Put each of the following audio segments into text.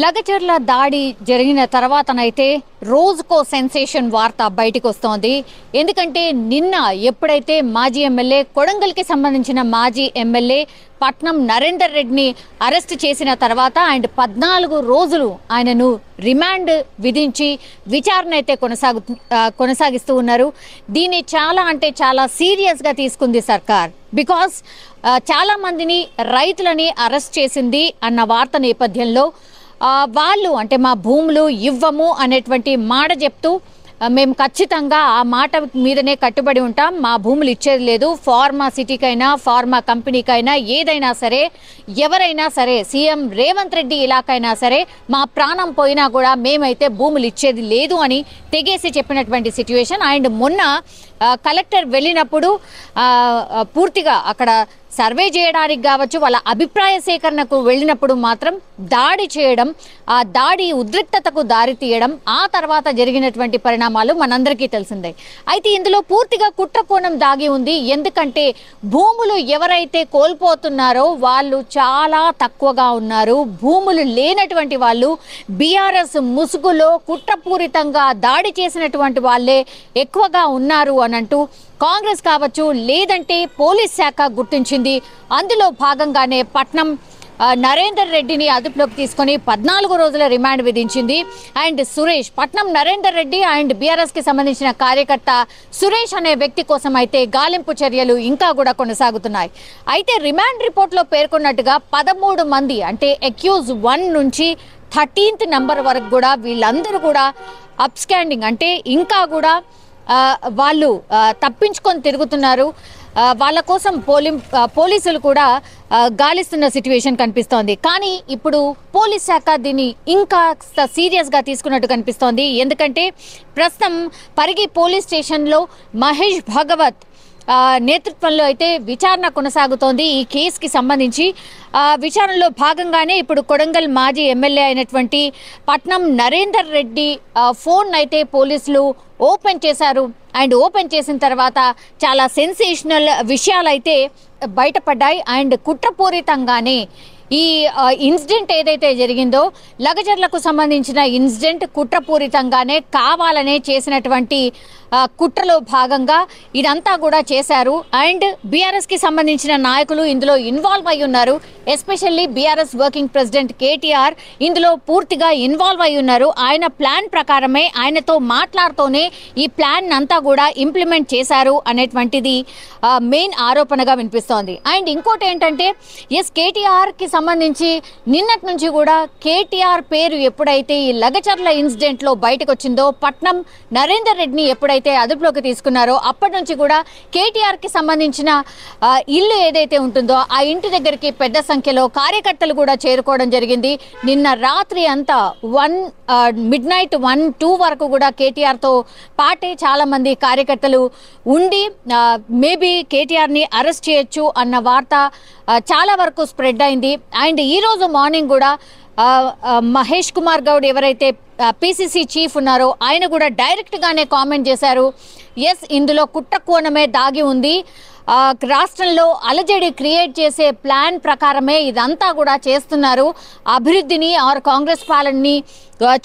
లగచర్ల దాడి జరిగిన తర్వాతనైతే రోజుకో సెన్సేషన్ వార్త బయటకు వస్తోంది. ఎందుకంటే నిన్న ఎప్పుడైతే మాజీ ఎమ్మెల్యే కొడంగల్కి సంబంధించిన మాజీ ఎమ్మెల్యే పట్నం నరేందర్ రెడ్డిని అరెస్ట్ చేసిన తర్వాత అండ్ 14 రోజులు ఆయనను రిమాండ్ విధించి విచారణ అయితే కొనసాగిస్తూ ఉన్నారు. దీన్ని చాలా సీరియస్గా తీసుకుంది సర్కార్. బికాస్ చాలా మందిని రైతులని అరెస్ట్ చేసింది అన్న వార్త నేపథ్యంలో వాళ్ళు అంటే మా భూములు ఇవ్వము అనేటువంటి మాట చెప్తూ మేము ఖచ్చితంగా ఆ మాట మీదనే కట్టుబడి ఉంటాం, మా భూములు ఇచ్చేది లేదు, ఫార్మా సిటీకైనా ఫార్మా కంపెనీకైనా ఏదైనా సరే ఎవరైనా సరే సీఎం రేవంత్ రెడ్డి ఇలాకైనా సరే మా ప్రాణం పోయినా కూడా మేమైతే భూములు ఇచ్చేది లేదు అని తెగేసి చెప్పినటువంటి సిచ్యువేషన్. అండ్ మొన్న కలెక్టర్ వెళ్ళినప్పుడు పూర్తిగా అక్కడ సర్వే చేయడానికి కావచ్చు, వాళ్ళ అభిప్రాయ సేకరణకు వెళ్ళినప్పుడు మాత్రం దాడి చేయడం, ఆ దాడి ఉద్రిక్తతకు దారి తీయడం, ఆ తర్వాత జరిగినటువంటి పరిణామాలు మనందరికీ తెలిసిందే. అయితే ఇందులో పూర్తిగా కుట్రకోణం దాగి ఉంది. ఎందుకంటే భూములు ఎవరైతే కోల్పోతున్నారో వాళ్ళు చాలా తక్కువగా ఉన్నారు. భూములు లేనటువంటి వాళ్ళు బీఆర్ఎస్ ముసుగులో కుట్రపూరితంగా దాడి చేసినటువంటి వాళ్ళే ఎక్కువగా ఉన్నారు అనంటూ కాంగ్రెస్ కావచ్చు లేదంటే పోలీస్ శాఖ గుర్తించింది. అందులో భాగంగానే పట్నం నరేందర్ రెడ్డిని అదుపులోకి తీసుకొని 14 రోజుల రిమాండ్ విధించింది. And Suresh, Patnam Narender Reddy and BRS కి సంబంధించిన కార్యకర్త సురేష్ అనే వ్యక్తి కోసం అయితే గాలింపు చర్యలు ఇంకా కూడా కొనసాగుతున్నాయి. అయితే రిమాండ్ రిపోర్ట్లో పేర్కొన్నట్టుగా 13 మంది అంటే అక్యూజ్ 1 నుంచి 13th నెంబర్ వరకు కూడా వీళ్ళందరూ కూడా అప్స్టాండింగ్ అంటే ఇంకా కూడా వాళ్ళు తప్పించుకొని తిరుగుతున్నారు. వాళ్ళ కోసం పోలీసులు కూడా గాలిస్తున్న సిచ్యువేషన్ కనిపిస్తోంది. కానీ ఇప్పుడు పోలీస్ శాఖ దీన్ని ఇంకా సీరియస్గా తీసుకున్నట్టు కనిపిస్తోంది. ఎందుకంటే ప్రస్తుతం పరిగి పోలీస్ స్టేషన్లో మహేష్ భగవత్ నేతృత్వంలో అయితే విచారణ కొనసాగుతోంది ఈ కేసుకి సంబంధించి. విచారణలో భాగంగానే ఇప్పుడు కొడంగల్ మాజీ ఎమ్మెల్యే అయినటువంటి పట్నం నరేందర్ రెడ్డి ఫోన్ అయితే పోలీసులు ఓపెన్ చేశారు. అండ్ ఓపెన్ చేసిన తర్వాత చాలా సెన్సేషనల్ విషయాలు అయితే బయటపడ్డాయి. అండ్ కుట్రపూరితంగానే ఈ ఇన్సిడెంట్ ఏదైతే జరిగిందో లగచర్లకు సంబంధించిన ఇన్సిడెంట్ కుట్రపూరితంగానే కావాలనే చేసినటువంటి కుట్రలో భాగంగా ఇదంతా కూడా చేశారు. అండ్ బీఆర్ఎస్కి సంబంధించిన నాయకులు ఇందులో ఇన్వాల్వ్ అయి ఉన్నారు. Especially BRS working president KTR ఇందులో పూర్తిగా ఇన్వాల్వ్ అయి ఉన్నారు. ఆయన ప్లాన్ ప్రకారమే ఆయనతో మాట్లాడుతూనే ఈ ప్లాన్ అంతా కూడా ఇంప్లిమెంట్ చేశారు అనేటువంటిది మెయిన్ ఆరోపణగా వినిపిస్తోంది. అండ్ ఇంకోటి ఏంటంటే కేటీఆర్కి సంబంధించి నిన్నటి నుంచి కూడా కేటీఆర్ పేరు ఎప్పుడైతే ఈ లగచర్ల ఇన్సిడెంట్లో బయటకు వచ్చిందో, పట్నం నరేందర్ రెడ్డిని ఎప్పుడైతే అదుపులోకి తీసుకున్నారో అప్పటి నుంచి కూడా కేటీఆర్కి సంబంధించిన ఇల్లు ఏదైతే ఉంటుందో ఆ ఇంటి దగ్గరికి పెద్ద సంఖ్యలో కార్యకర్తలు కూడా చేరుకోవడం జరిగింది. నిన్న రాత్రి అంతా midnight 1-2 వరకు కూడా కేటీఆర్తో పాటే చాలా మంది కార్యకర్తలు ఉండి మేబీ కేటీఆర్ని అరెస్ట్ చేయొచ్చు అన్న వార్త చాలా వరకు స్ప్రెడ్ అయింది. అండ్ ఈరోజు మార్నింగ్ కూడా మహేష్ కుమార్ గౌడ్ ఎవరైతే పిసిసి చీఫ్ ఉన్నారో ఆయన కూడా డైరెక్ట్గానే కామెంట్ చేశారు, ఎస్ ఇందులో కుట్రకోణమే దాగి ఉంది, రాష్ట్రంలో అలజడి క్రియేట్ చేసే ప్లాన్ ప్రకారమే ఇదంతా కూడా చేస్తున్నారు, అభివృద్ధిని ఆర్ కాంగ్రెస్ పాలనని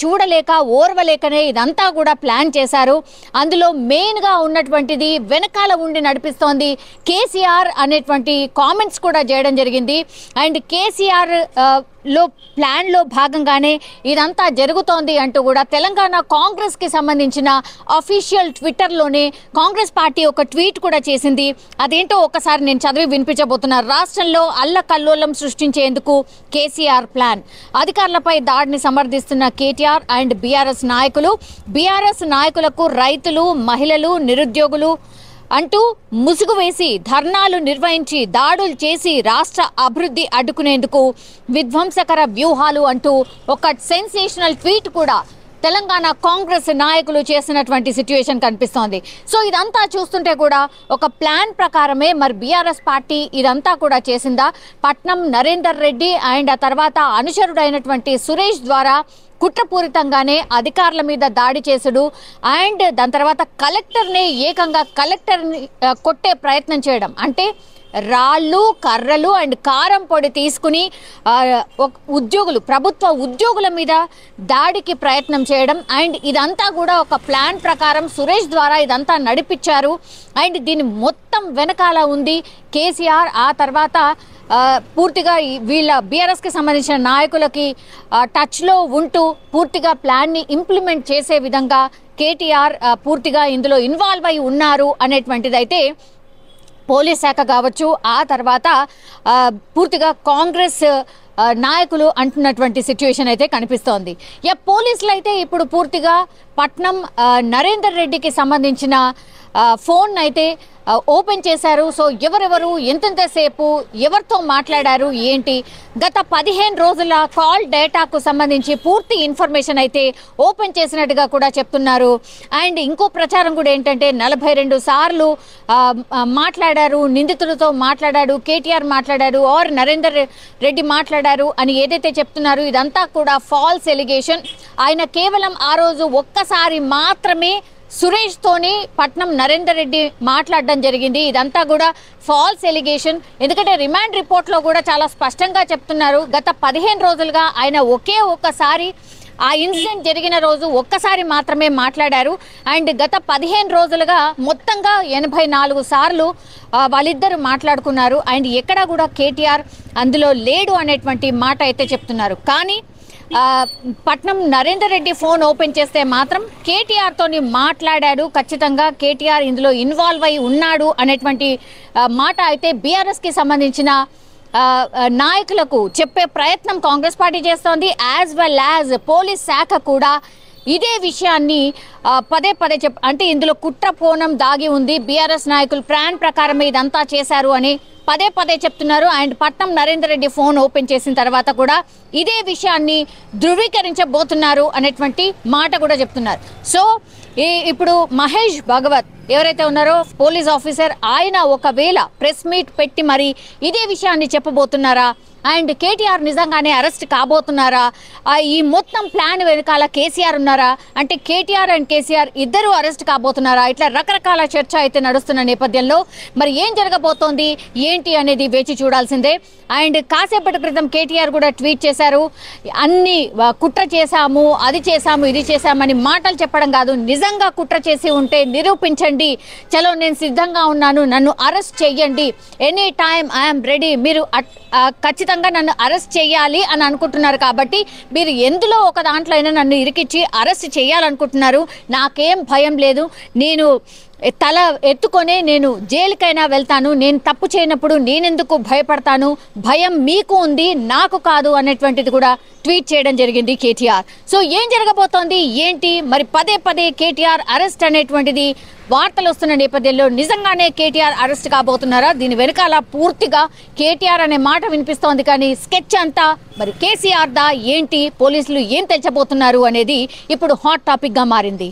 చూడలేక ఓర్వలేకనే ఇదంతా కూడా ప్లాన్ చేశారు, అందులో మెయిన్గా ఉన్నటువంటిది వెనకాల ఉండి నడిపిస్తోంది కేసీఆర్ అనేటువంటి కామెంట్స్ కూడా చేయడం జరిగింది. అండ్ కేసీఆర్ ప్లాన్లో భాగంగానే ఇదంతా జరుగుతోంది అంటూ కూడా తెలంగాణ కాంగ్రెస్కి సంబంధించిన అఫీషియల్ ట్విట్టర్లోనే కాంగ్రెస్ పార్టీ ఒక ట్వీట్ కూడా చేసింది. అదేంటో ఒకసారి నేను చదివి వినిపించబోతున్నాను. రాష్ట్రంలో అల్లకల్లోలం సృష్టించేందుకు కేసీఆర్ ప్లాన్, అధికారులపై దాడిని సమర్థిస్తున్న కేటీఆర్ అండ్ బీఆర్ఎస్ నాయకులకు రైతులు, మహిళలు, నిరుద్యోగులు అంటూ ముసుగు వేసి ధర్నాలు నిర్వహించి దాడులు చేసి రాష్ట్ర అభివృద్ధి అడ్డుకునేందుకు విధ్వంసకర వ్యూహాలు అంటూ ఒక సెన్సేషనల్ ట్వీట్ కూడా తెలంగాణ కాంగ్రెస్ నాయకులు చేసినటువంటి సిచ్యువేషన్ కనిపిస్తోంది. సో ఇదంతా చూస్తుంటే కూడా ఒక ప్లాన్ ప్రకారమే మరి బీఆర్ఎస్ పార్టీ ఇదంతా కూడా చేసిందా? పట్నం నరేందర్ రెడ్డి అండ్ ఆ తర్వాత అనుచరుడైనటువంటి సురేష్ ద్వారా కుట్రపూరితంగానే అధికారుల మీద దాడి చేసుడు అండ్ దాని తర్వాత కలెక్టర్ని కొట్టే ప్రయత్నం చేయడం, అంటే రాళ్ళు, కర్రలు అండ్ కారం పొడి తీసుకుని ప్రభుత్వ ఉద్యోగుల మీద దాడికి ప్రయత్నం చేయడం అండ్ ఇదంతా కూడా ఒక ప్లాన్ ప్రకారం సురేష్ ద్వారా ఇదంతా నడిపించారు. అండ్ దీని మొత్తం వెనకాల ఉంది కేసీఆర్. ఆ తర్వాత పూర్తిగా వీళ్ళ బీఆర్ఎస్కి సంబంధించిన నాయకులకి టచ్లో ఉంటూ పూర్తిగా ప్లాన్ని ఇంప్లిమెంట్ చేసే విధంగా కేటీఆర్ పూర్తిగా ఇందులో ఇన్వాల్వ్ అయి ఉన్నారు అనేటువంటిది అయితే పోలీస్ శాఖ కావచ్చు, ఆ తర్వాత పూర్తిగా కాంగ్రెస్ నాయకులు అంటున్నటువంటి సిచ్యువేషన్ అయితే కనిపిస్తోంది. పోలీసులు అయితే ఇప్పుడు పూర్తిగా పట్నం నరేందర్ రెడ్డికి సంబంధించిన ఫోన్ అయితే ఓపెన్ చేశారు. సో ఎవరెవరు ఎంతెంతసేపు ఎవరితో మాట్లాడారు ఏంటి, గత 15 రోజుల కాల్ డేటాకు సంబంధించి పూర్తి ఇన్ఫర్మేషన్ అయితే ఓపెన్ చేసినట్టుగా కూడా చెప్తున్నారు. అండ్ ఇంకో ప్రచారం కూడా ఏంటంటే 42 సార్లు మాట్లాడారు, నిందితులతో మాట్లాడాడు, కేటీఆర్ మాట్లాడారు ఆర్ నరేందర్ రెడ్డి మాట్లాడారు అని ఏదైతే చెప్తున్నారు ఇదంతా కూడా ఫాల్స్ ఎలిగేషన్. ఆయన కేవలం ఆ రోజు ఒక్కసారి మాత్రమే సురేష్ తోని పట్నం నరేందర్ రెడ్డి మాట్లాడడం జరిగింది. ఇదంతా కూడా ఫాల్స్ ఎలిగేషన్. ఎందుకంటే రిమాండ్ రిపోర్ట్ లో కూడా చాలా స్పష్టంగా చెప్తున్నారు గత 15 రోజులుగా ఆయన ఒక్కసారి ఆ ఇన్సిడెంట్ జరిగిన రోజు ఒక్కసారి మాత్రమే మాట్లాడారు. అండ్ గత 15 రోజులుగా మొత్తంగా 84 సార్లు వాళ్ళిద్దరు మాట్లాడుకున్నారు. అండ్ ఎక్కడ కూడా కేటీఆర్ అందులో లేడు అనేటువంటి మాట అయితే చెప్తున్నారు. కానీ పట్నం నరేందర్ రెడ్డి ఫోన్ ఓపెన్ చేస్తే మాత్రం కేటీఆర్ తోని మాట్లాడాడు, ఖచ్చితంగా కేటీఆర్ ఇందులో ఇన్వాల్వ్ అయి ఉన్నాడు అనేటువంటి మాట అయితే బీఆర్ఎస్ కి సంబంధించిన నాయకులకు చెప్పే ప్రయత్నం కాంగ్రెస్ పార్టీ చేస్తోంది. యాజ్ వెల్ యాజ్ పోలీస్ శాఖ కూడా ఇదే విషయాన్ని పదే అంటే ఇందులో కుట్ర కోణం దాగి ఉంది, బీఆర్ఎస్ నాయకులు ప్లాన్ ప్రకారం ఇదంతా చేశారు అని పదే చెప్తున్నారు. And Patnam Narender Reddy phone open చేసిన తర్వాత కూడా ఇదే విషయాన్ని ధృవీకరించబోతున్నారు అనేటువంటి మాట కూడా చెప్తున్నారు. సో ఇప్పుడు మహేష్ భగవత్ ఎవరైతే ఉన్నారో పోలీస్ ఆఫీసర్, ఆయన ఒకవేళ ప్రెస్ మీట్ పెట్టి మరి ఇదే విషయాన్ని చెప్పబోతున్నారా, అండ్ కేటీఆర్ నిజంగానే అరెస్ట్ కాబోతున్నారా, ఈ మొత్తం ప్లాన్ వెనకాల కేసీఆర్ ఉన్నారా, అంటే కేటీఆర్ అండ్ కేసీఆర్ ఇద్దరు అరెస్ట్ కాబోతున్నారా, ఇట్లా రకరకాల చర్చ అయితే నడుస్తున్న నేపథ్యంలో మరి ఏం జరగబోతోంది ఏంటి అనేది వేచి చూడాల్సిందే. అండ్ కాసేపటి క్రితం కేటీఆర్ కూడా ట్వీట్ చేశారు, అన్ని కుట్ర చేశాము, అది చేశాము, ఇది చేశామని మాటలు చెప్పడం కాదు, నిజంగా కుట్ర చేసి ఉంటే నిరూపించండి, చలో నేను సిద్ధంగా ఉన్నాను, నన్ను అరెస్ట్ చెయ్యండి, ఎనీ టైమ్ ఐఎమ్ రెడీ, మీరు ఖచ్చితంగా నన్ను అరెస్ట్ చేయాలి అని అనుకుంటున్నారు కాబట్టి మీరు ఎందులో ఒక దాంట్లో అయినా నన్ను ఇరికిచ్చి అరెస్ట్ చేయాలనుకుంటున్నారు, నాకేం భయం లేదు, నేను తల ఎత్తుకొనే నేను జైలుకైనా వెళ్తాను, నేను తప్పు చేయనప్పుడు నేనెందుకు భయపడతాను, భయం మీకు ఉంది నాకు కాదు అనేటువంటిది కూడా ట్వీట్ చేయడం జరిగింది కేటీఆర్. సో ఏం జరగబోతోంది ఏంటి, మరి పదే కేటీఆర్ అరెస్ట్ అనేటువంటిది వార్తలు వస్తున్న నేపథ్యంలో నిజంగానే కేటీఆర్ అరెస్ట్ కాబోతున్నారా, దీని వెనకాల పూర్తిగా కేటీఆర్ అనే మాట వినిపిస్తోంది కానీ స్కెచ్ అంతా మరి కేసీఆర్ దా ఏంటి, పోలీసులు ఏం తెచ్చబోతున్నారు అనేది ఇప్పుడు హాట్ టాపిక్ గా మారింది.